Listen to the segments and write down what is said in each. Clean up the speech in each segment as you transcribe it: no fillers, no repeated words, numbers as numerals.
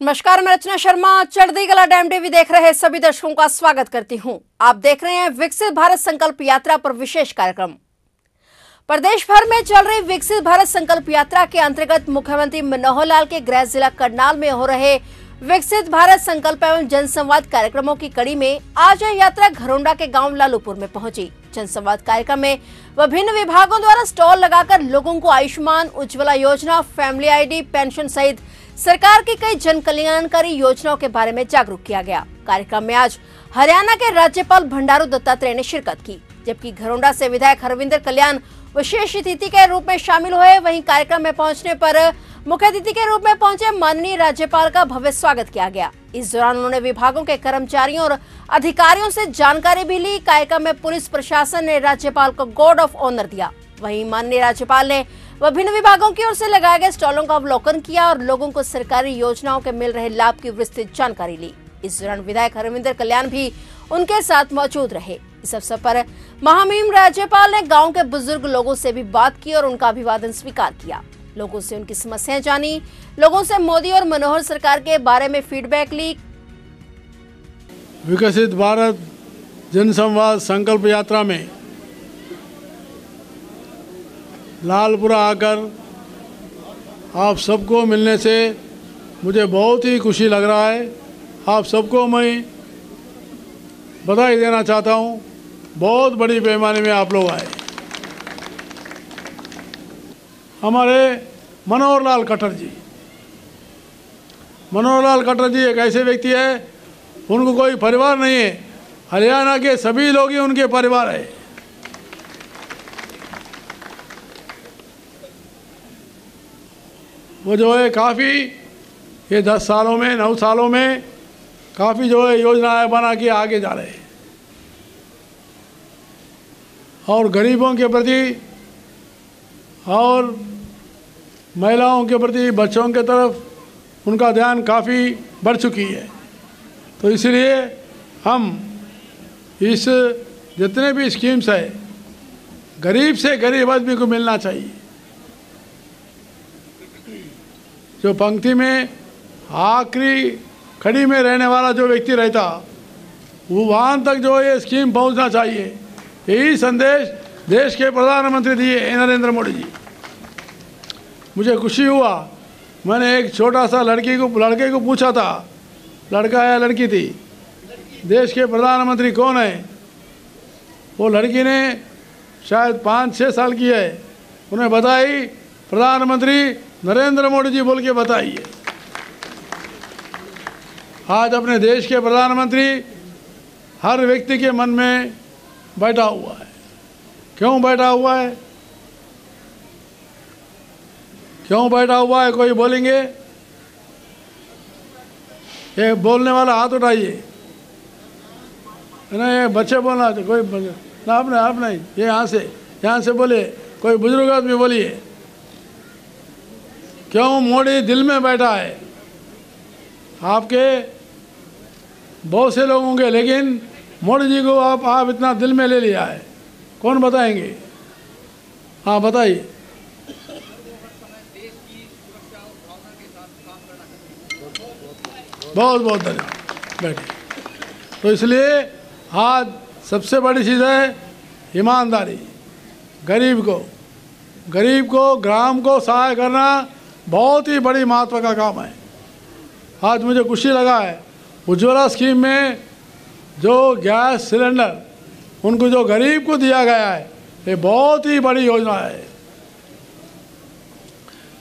नमस्कार, मैं रचना शर्मा चढ़ती कला टाइम टीवी देख रहे सभी दर्शकों का स्वागत करती हूं। आप देख रहे हैं विकसित भारत संकल्प यात्रा पर विशेष कार्यक्रम। प्रदेश भर में चल रही विकसित भारत संकल्प यात्रा के अंतर्गत मुख्यमंत्री मनोहर लाल के गृह जिला करनाल में हो रहे विकसित भारत संकल्प एवं जनसंवाद कार्यक्रमों की कड़ी में आज यह यात्रा घरोंडा के गांव लालूपुर में पहुंची। जनसंवाद कार्यक्रम में विभिन्न विभागों द्वारा स्टॉल लगाकर लोगों को आयुष्मान उज्ज्वला योजना, फैमिली आईडी, पेंशन सहित सरकार की कई जन कल्याणकारी योजनाओं के बारे में जागरूक किया गया। कार्यक्रम में आज हरियाणा के राज्यपाल बंडारू दत्तात्रेय ने शिरकत की, जबकि घरोंडा से विधायक हरविंदर कल्याण विशेष अतिथि के रूप में शामिल हुए। वहीं कार्यक्रम में पहुंचने पर मुख्य अतिथि के रूप में पहुंचे माननीय राज्यपाल का भव्य स्वागत किया गया। इस दौरान उन्होंने विभागों के कर्मचारियों और अधिकारियों से जानकारी भी ली। कार्यक्रम में पुलिस प्रशासन ने राज्यपाल को गार्ड ऑफ ऑनर दिया। वहीं माननीय राज्यपाल ने विभिन्न विभागों की ओर से लगाए गए स्टॉलों का अवलोकन किया और लोगों को सरकारी योजनाओं के मिल रहे लाभ की विस्तृत जानकारी ली। इस दौरान विधायक हरविंदर कल्याण भी उनके साथ मौजूद रहे। इस अवसर पर महामहिम राज्यपाल ने गांव के बुजुर्ग लोगों से भी बात की और उनका अभिवादन स्वीकार किया। लोगों से उनकी समस्याएं जानी, लोगों से मोदी और मनोहर सरकार के बारे में फीडबैक ली। विकसित भारत जनसंवाद संकल्प यात्रा में लालपुरा आकर आप सबको मिलने से मुझे बहुत ही खुशी लग रहा है। आप सबको मैं बधाई देना चाहता हूँ। बहुत बड़ी पैमाने में आप लोग आए। हमारे मनोहर लाल खट्टर जी एक ऐसे व्यक्ति है, उनको कोई परिवार नहीं है। हरियाणा के सभी लोग ही उनके परिवार है। वो जो है काफ़ी ये 10 सालों में 9 सालों में काफ़ी जो है योजनाएं बना के आगे जा रहे हैं और गरीबों के प्रति और महिलाओं के प्रति, बच्चों के तरफ उनका ध्यान काफ़ी बढ़ चुकी है। तो इसलिए हम इस जितने भी स्कीम्स है गरीब से गरीब आदमी को मिलना चाहिए। जो पंक्ति में आखिरी खड़ी में रहने वाला जो व्यक्ति रहता, वो वहाँ तक जो ये स्कीम पहुँचना चाहिए। यही संदेश देश के प्रधानमंत्री दिए नरेंद्र मोदी जी। मुझे खुशी हुआ, मैंने एक छोटा सा लड़के को पूछा था, लड़का या लड़की थी, देश के प्रधानमंत्री कौन है? वो लड़की ने शायद 5-6 साल की है, उन्हें बताई प्रधानमंत्री नरेंद्र मोदी जी बोल के बताइए। आज अपने देश के प्रधानमंत्री हर व्यक्ति के मन में बैठा हुआ है। क्यों बैठा हुआ है? क्यों बैठा हुआ है? कोई बोलेंगे? ये बोलने वाला हाथ उठाइए। नहीं, बच्चे बोलना तो कोई ना, आप नहीं, ये यहाँ से बोलिए। कोई बुजुर्ग आदमी बोलिए। क्यों मोदी दिल में बैठा है आपके बहुत से लोगों के, लेकिन मोदी जी को आप इतना दिल में ले लिया है? कौन बताएंगे? हाँ बताइए। बहुत बहुत धन्यवाद। बैठिए। तो इसलिए आज सबसे बड़ी चीज़ है ईमानदारी। गरीब को ग्राम को सहाय करना बहुत ही बड़ी महत्व का काम है। आज मुझे खुशी लगा है उज्ज्वला स्कीम में जो गैस सिलेंडर उनको जो गरीब को दिया गया है, ये बहुत ही बड़ी योजना है।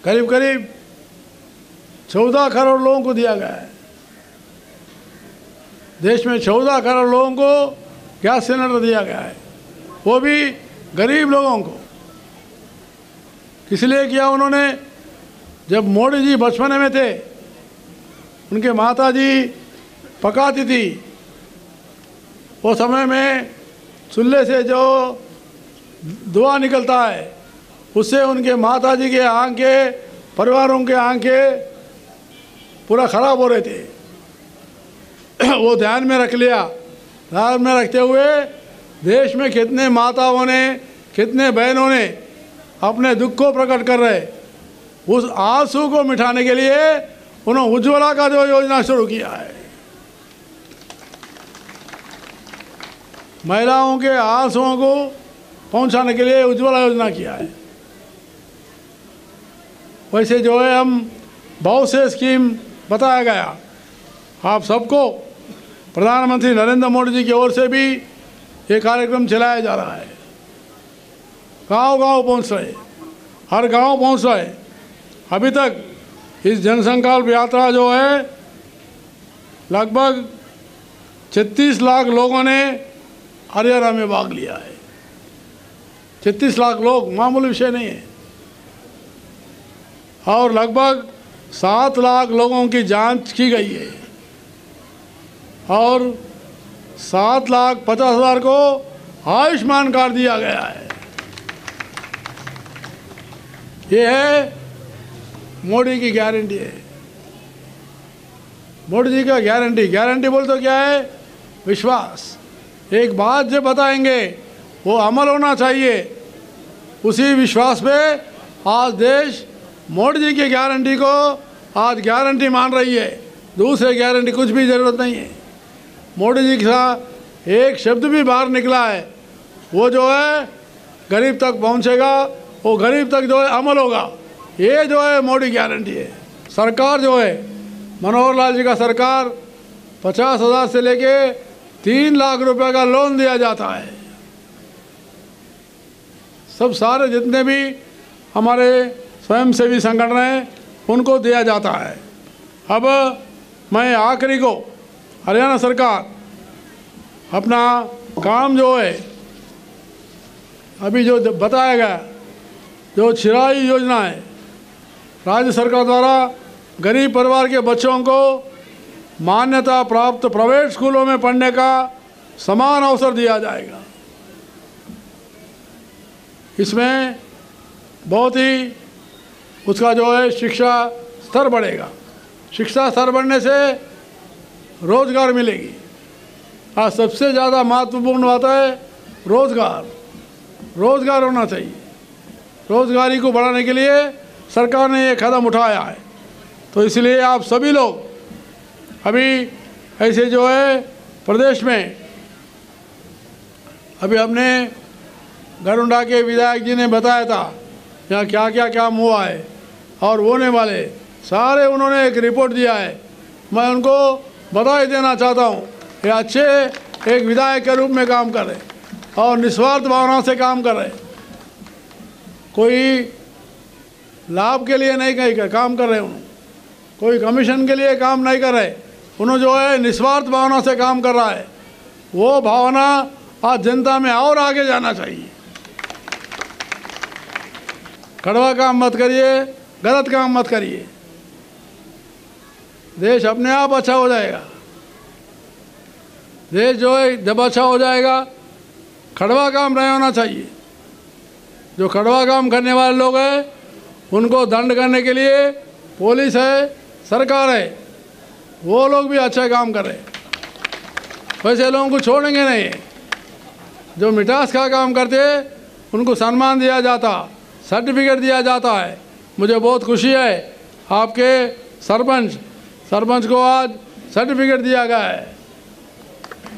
करीब 14 करोड़ लोगों को दिया गया है। देश में 14 करोड़ लोगों को गैस सिलेंडर दिया गया है, वो भी गरीब लोगों को। इसलिए किया उन्होंने, जब मोदी जी बचपन में थे, उनके माता जी पकाती थी, वो समय में चूल्हे से जो धुआं निकलता है उससे उनके माता जी के आंखें, परिवारों के आंखें पूरा ख़राब हो रहे थे। वो ध्यान में रख लिया। ध्यान में रखते हुए देश में कितने माताओं ने, कितने बहनों ने अपने दुख को प्रकट कर रहे, उस आंसू को मिटाने के लिए उन्होंने उज्ज्वला का जो योजना शुरू किया है, महिलाओं के आंसुओं को पहुंचाने के लिए उज्ज्वला योजना किया है। वैसे जो है हम बहुत से स्कीम बताया गया आप सबको। प्रधानमंत्री नरेंद्र मोदी जी की ओर से भी ये कार्यक्रम चलाया जा रहा है। गांव-गांव पहुंच रहे, हर गांव पहुंच रहे। अभी तक इस जनसंकल्प यात्रा जो है लगभग 36 लाख लोगों ने हरियाणा में भाग लिया है। 36 लाख लोग मामूली विषय नहीं है। और लगभग 7 लाख लोगों की जांच की गई है और 7,50,000 को आयुष्मान कार्ड दिया गया है। ये है मोदी की गारंटी है। मोदी जी का गारंटी बोल तो क्या है? विश्वास। एक बात जो बताएंगे वो अमल होना चाहिए। उसी विश्वास पे आज देश मोदी जी की गारंटी को आज गारंटी मान रही है। दूसरे गारंटी कुछ भी ज़रूरत नहीं है। मोदी जी का एक शब्द भी बाहर निकला है वो जो है गरीब तक पहुंचेगा, वो गरीब तक जो है अमल होगा। ये जो है मोदी गारंटी है। सरकार जो है मनोहर लाल जी का सरकार 50,000 से लेके 3 लाख रुपए का लोन दिया जाता है। सब सारे जितने भी हमारे स्वयंसेवी संगठन हैं उनको दिया जाता है। अब मैं आखिरी को हरियाणा सरकार अपना काम जो है अभी जो बताया गया, जो चिराई योजना है राज्य सरकार द्वारा गरीब परिवार के बच्चों को मान्यता प्राप्त प्राइवेट स्कूलों में पढ़ने का समान अवसर दिया जाएगा। इसमें बहुत ही उसका जो है शिक्षा स्तर बढ़ेगा। शिक्षा स्तर बढ़ने से रोजगार मिलेगी। आज सबसे ज़्यादा महत्वपूर्ण बात है रोजगार होना चाहिए। रोजगारी को बढ़ाने के लिए सरकार ने ये कदम उठाया है। तो इसलिए आप सभी लोग अभी ऐसे जो है प्रदेश में अभी हमने घरौंडा के विधायक जी ने बताया था यहाँ क्या क्या काम हुआ है और होने वाले सारे उन्होंने एक रिपोर्ट दिया है। मैं उनको बधाई देना चाहता हूँ। ये अच्छे एक विधायक के रूप में काम कर रहे और निस्वार्थ भावना से काम कर रहे। कोई लाभ के लिए नहीं कहीं काम कर रहे उन्होंने, कोई कमीशन के लिए काम नहीं कर रहे। उन्होंने जो है निस्वार्थ भावना से काम कर रहा है। वो भावना आज जनता में और आगे जाना चाहिए। कड़वा काम मत करिए, गलत काम मत करिए। देश अपने आप अच्छा हो जाएगा। देश जो है जब अच्छा हो जाएगा, कड़वा काम नहीं होना चाहिए। जो कड़वा काम करने वाले लोग हैं उनको दंड करने के लिए पुलिस है, सरकार है, वो लोग भी अच्छा काम कर रहे। वैसे लोगों को छोड़ेंगे नहीं। जो मिठास का काम करते उनको सम्मान दिया जाता, सर्टिफिकेट दिया जाता है। मुझे बहुत खुशी है आपके सरपंच को आज सर्टिफिकेट दिया गया है।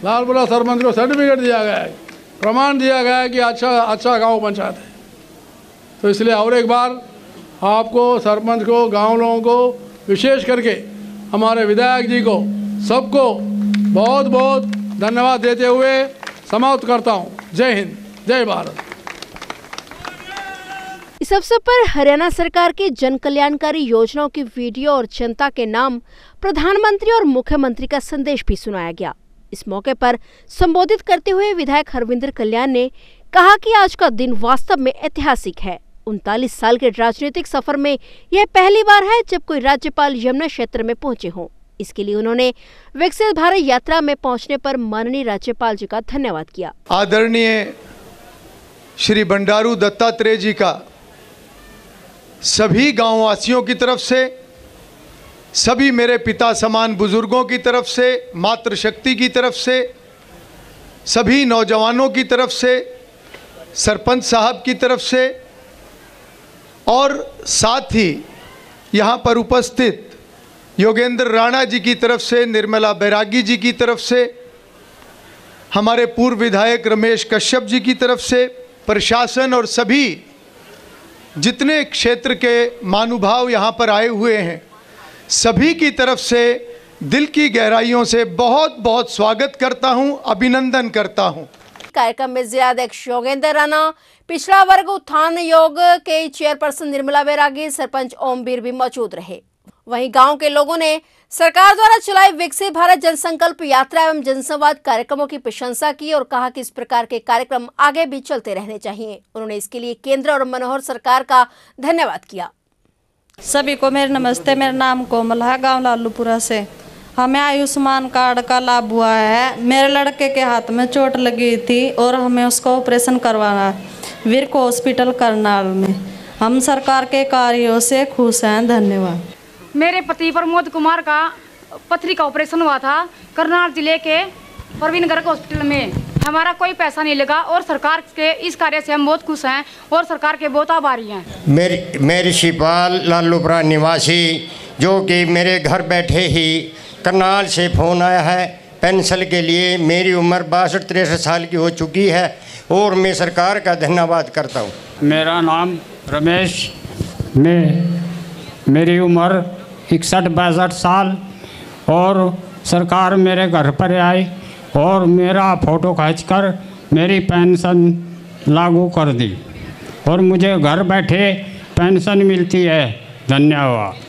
लालपुरा सरपंच को सर्टिफिकेट दिया गया है, प्रमाण दिया गया है कि अच्छा गांव पंचायत है। तो इसलिए और एक बार आपको, सरपंच को, गांव लोगों को, विशेष करके हमारे विधायक जी को, सबको बहुत बहुत धन्यवाद देते हुए समाप्त करता हूं। जय हिंद, जय भारत। इस अवसर पर हरियाणा सरकार की जन कल्याणकारी योजनाओं की वीडियो और जनता के नाम प्रधानमंत्री और मुख्यमंत्री का संदेश भी सुनाया गया। इस मौके पर संबोधित करते हुए विधायक हरविंदर कल्याण ने कहा कि आज का दिन वास्तव में ऐतिहासिक है। 39 साल के राजनीतिक सफर में यह पहली बार है जब कोई राज्यपाल यमुना क्षेत्र में पहुंचे हों। इसके लिए उन्होंने विकसित भारत यात्रा में पहुंचने पर माननीय राज्यपाल जी का धन्यवाद किया। आदरणीय श्री बंडारू दत्तात्रेय जी का सभी गांववासियों की तरफ से, सभी मेरे पिता समान बुजुर्गों की तरफ से, मातृशक्ति की तरफ से, सभी नौजवानों की तरफ से, सरपंच साहब की तरफ से और साथ ही यहाँ पर उपस्थित योगेंद्र राणा जी की तरफ से, निर्मला बैरागी जी की तरफ से, हमारे पूर्व विधायक रमेश कश्यप जी की तरफ से, प्रशासन और सभी जितने क्षेत्र के महानुभाव यहाँ पर आए हुए हैं, सभी की तरफ से दिल की गहराइयों से बहुत बहुत स्वागत करता हूँ, अभिनंदन करता हूँ। कार्यक्रम में जिलाध्यक्ष योगेंद्र राणा, पिछड़ा वर्ग उत्थान योग के चेयरपर्सन निर्मला बैरागी, सरपंच ओमवीर भी मौजूद रहे। वहीं गांव के लोगों ने सरकार द्वारा चलाई विकसित भारत जनसंकल्प यात्रा एवं जनसंवाद कार्यक्रमों की प्रशंसा की और कहा कि इस प्रकार के कार्यक्रम आगे भी चलते रहने चाहिए। उन्होंने इसके लिए केंद्र और मनोहर सरकार का धन्यवाद किया। सभी को मेरे नमस्ते। मेरा नाम कोमल है, गांव लालूपुरा से। हमें आयुष्मान कार्ड का लाभ हुआ है। मेरे लड़के के हाथ में चोट लगी थी और हमें उसका ऑपरेशन करवाना है वीर को हॉस्पिटल करनाल में। हम सरकार के कार्यों से खुश हैं। धन्यवाद। मेरे पति प्रमोद कुमार का पथरी का ऑपरेशन हुआ था करनाल जिले के प्रवीण गर्ग हॉस्पिटल में। हमारा कोई पैसा नहीं लगा और सरकार के इस कार्य से हम बहुत खुश हैं और सरकार के बहुत आभारी हैं। मेरी शिपाल लालूपुरा निवासी, जो कि मेरे घर बैठे ही करनाल से फ़ोन आया है पेंशन के लिए। मेरी उम्र 62-63 साल की हो चुकी है और मैं सरकार का धन्यवाद करता हूँ। मेरा नाम रमेश, मेरी उम्र 61-62 साल और सरकार मेरे घर पर आई और मेरा फ़ोटो खींचकर मेरी पेंशन लागू कर दी और मुझे घर बैठे पेंशन मिलती है। धन्यवाद।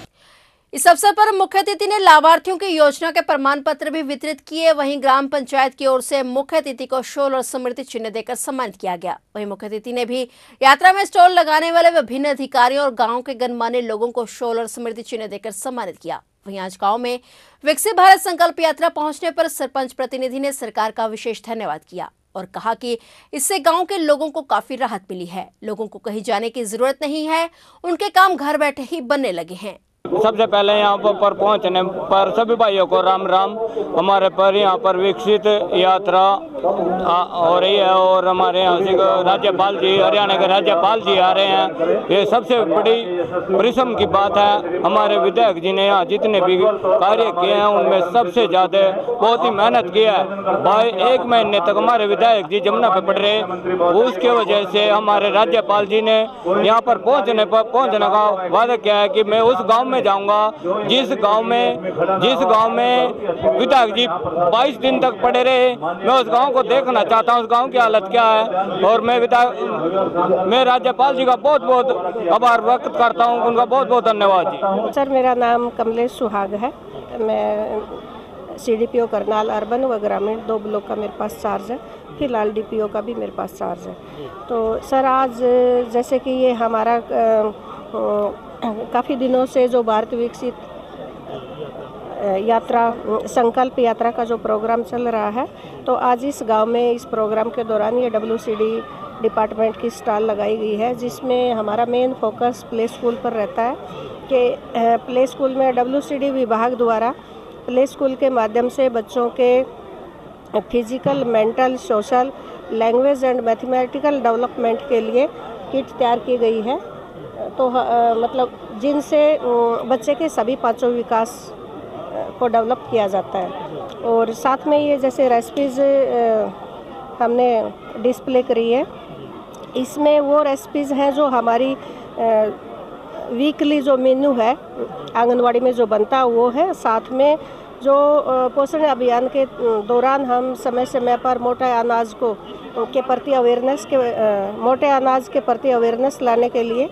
इस अवसर पर मुख्य अतिथि ने लाभार्थियों की योजना के प्रमाण पत्र भी वितरित किए। वहीं ग्राम पंचायत की ओर से मुख्य अतिथि को शॉल और स्मृति चिन्ह देकर सम्मानित किया गया। वहीं मुख्य अतिथि ने भी यात्रा में स्टॉल लगाने वाले विभिन्न अधिकारियों और गांव के गणमान्य लोगों को शॉल और स्मृति चिन्ह देकर सम्मानित किया। वहीं आज गांव में विकसित भारत संकल्प यात्रा पहुंचने पर सरपंच प्रतिनिधि ने सरकार का विशेष धन्यवाद किया और कहा कि इससे गांव के लोगों को काफी राहत मिली है। लोगों को कहीं जाने की जरूरत नहीं है, उनके काम घर बैठे ही बनने लगे हैं। सबसे पहले यहाँ पर पहुँचने पर सभी भाइयों को राम राम। हमारे पर यहाँ पर विकसित यात्रा हो रही है और हमारे यहाँ से राज्यपाल जी, हरियाणा के राज्यपाल जी आ रहे हैं। ये सबसे बड़ी परिश्रम की बात है। हमारे विधायक जी ने यहाँ जितने भी कार्य किए हैं उनमें सबसे ज़्यादा बहुत ही मेहनत किया है। भाई 1 महीने तक हमारे विधायक जी जमुना पे पड़ रहे, उसके वजह से हमारे राज्यपाल जी ने यहाँ पर पहुँचने का वादा किया है कि मैं उस गाँव में जाऊंगा जिस गांव में विधायक जी 22 दिन तक पड़े रहे। मैं उस गांव को देखना चाहता हूं, उस गांव की हालत क्या है। और मैं राज्यपाल जी का बहुत बहुत आभार व्यक्त करता हूं, उनका बहुत बहुत धन्यवाद जी। सर, मेरा नाम कमलेश सुहाग है। मैं CDPO करनाल अर्बन व ग्रामीण 2 ब्लॉक का मेरे पास चार्ज है। फिलहाल DPO का भी मेरे पास चार्ज है। तो सर, आज जैसे कि ये हमारा काफ़ी दिनों से जो भारत विकसित यात्रा संकल्प यात्रा का जो प्रोग्राम चल रहा है, तो आज इस गांव में इस प्रोग्राम के दौरान ये WCD डिपार्टमेंट की स्टॉल लगाई गई है, जिसमें हमारा मेन फोकस प्ले स्कूल पर रहता है कि प्ले स्कूल में WCD विभाग द्वारा प्ले स्कूल के माध्यम से बच्चों के physical, mental, social, language and mathematical development के लिए किट तैयार की गई है। तो मतलब जिनसे बच्चे के सभी 5 विकास को डेवलप किया जाता है। और साथ में ये जैसे रेसिपीज़ हमने डिस्प्ले करी है, इसमें वो रेसिपीज़ हैं जो हमारी वीकली जो मेन्यू है आंगनवाड़ी में जो बनता है वो है। साथ में जो पोषण अभियान के दौरान हम समय समय पर मोटे अनाज के प्रति अवेयरनेस लाने के लिए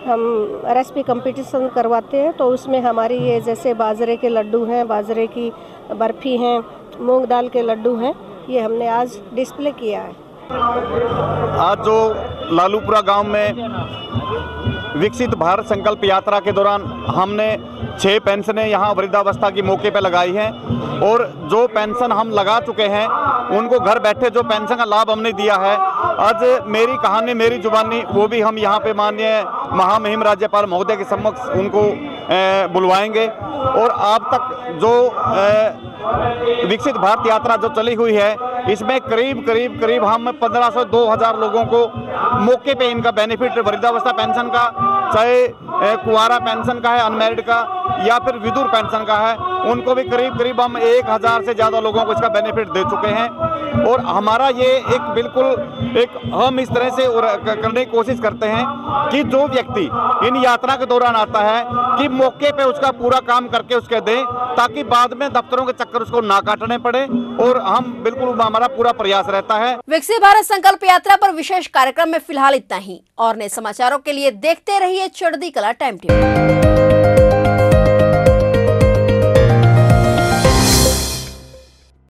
हम रेसिपी कंपटीशन करवाते हैं। तो उसमें हमारी ये जैसे बाजरे के लड्डू हैं, बाजरे की बर्फ़ी हैं, मूंग दाल के लड्डू हैं, ये हमने आज डिस्प्ले किया है। आज जो लालूपुरा गांव में विकसित भारत संकल्प यात्रा के दौरान हमने 6 पेंशनें यहाँ वृद्धावस्था की मौके पर लगाई हैं और जो पेंशन हम लगा चुके हैं उनको घर बैठे जो पेंशन का लाभ हमने दिया है। आज मेरी कहानी मेरी जुबानी वो भी हम यहाँ पे माननीय महामहिम राज्यपाल महोदय के समक्ष उनको बुलवाएंगे। और अब तक जो विकसित भारत यात्रा जो चली हुई है इसमें करीब हम 1500-2000 लोगों को मौके पे इनका बेनिफिट वृद्धावस्था पेंशन का चाहे कुंवारा पेंशन का है अनमैरिड का, या फिर विधुर पेंशन का है, उनको भी करीब करीब हम 1000 से ज़्यादा लोगों को इसका बेनिफिट दे चुके हैं। और हमारा ये एक बिल्कुल एक हम इस तरह से करने की कोशिश करते हैं कि जो व्यक्ति इन यात्रा के दौरान आता है कि मौके पे उसका पूरा काम करके उसके दें, ताकि बाद में दफ्तरों के चक्कर उसको ना काटने पड़े। और हम बिल्कुल हमारा पूरा प्रयास रहता है। विकसित भारत संकल्प यात्रा पर विशेष कार्यक्रम में फिलहाल इतना ही। और नए समाचारों के लिए देखते रहिए चढ़ती कला टाइम टेबल।